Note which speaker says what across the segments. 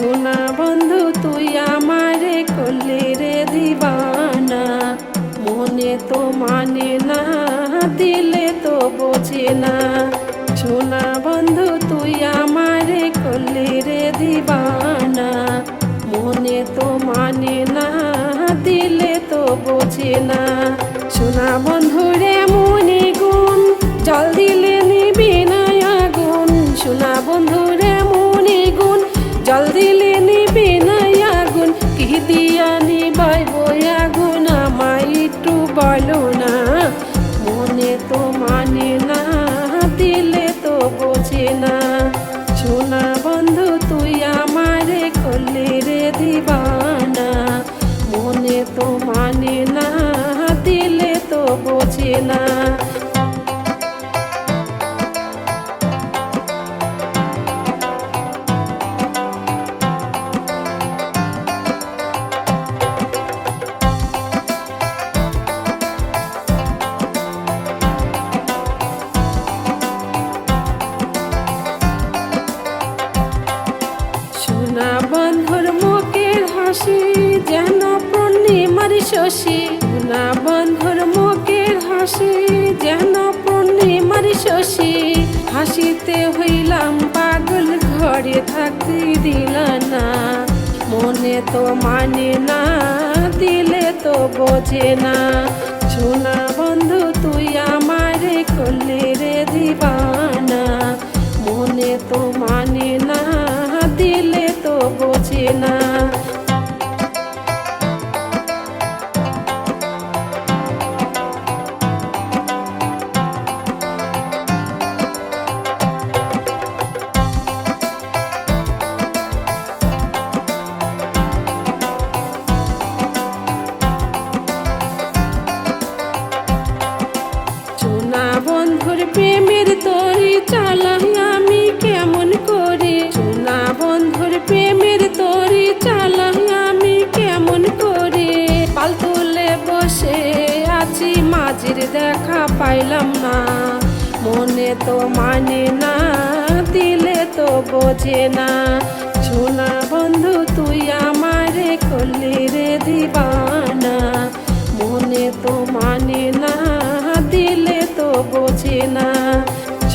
Speaker 1: সোনা বন্ধু তুই আমারে করলি রে দিবানা, মনে তো মানে না দিলে তো বোঝে না। সোনা বন্ধু তুই আমারে করলি রে দিবানা, মনে তো মানে না দিলে তো বোঝে না। সোনা বন্ধু রে মনে গুণ জল দিলে নিবি না আগুন, সোনা বন্ধু রে মনে গুণ জল দিলে নিবি না আগুন, কি দিয়া নিবাইব আগুন আমায় একটু বলো না। মনে তো মানে না দিলে তো বোঝে না। সোনা বন্ধু তুই আমারে করলি রে দিবানা, মনে তো মানে না দিলে তো বোঝে না। সোনা বন্ধুর মুখের হাসি যেন পূর্ণিমার শশী, সোনা বন্ধুর মুখের হাসি যেন পূর্ণিমার শশী, হাসিতে হইলাম পাগল ঘরে থাকতে দিল না। মনে তো মানে না দিলে তো বোঝে না। সোনা বন্ধু তুই আমারে করলি রে দিবানা, মনে তো মানে না দিলে তো বোঝে না। সোনা বন্ধুর প্রেমের তরি চালাই আমি কেমন করে, সোনা বন্ধুর প্রেমের তরি চালাই আমি কেমন করে, পাল তুলে বসে আছি মাঝির দেখা পাইলাম না। মনে তো মানে না দিলে তো বোঝে না। সোনা বন্ধু তুই আমারে করলি রে দিবানা, মনে তো মানে না দিলে তো বোঝে না।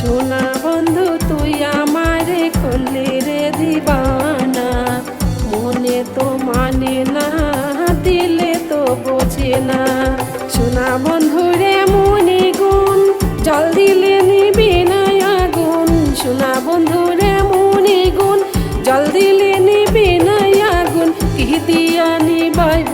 Speaker 1: সোনা বন্ধু তুই আমারে করলি রে দিবানা, মনে তো মানে না দিলে তো বোঝে না। সোনা বন্ধু রে মনে গুণ জল দিলে নিবি না আগুন, সোনা বন্ধু রে মনে গুণ জল দিলে নিবি না আগুন, কি দিয়া নিবাইব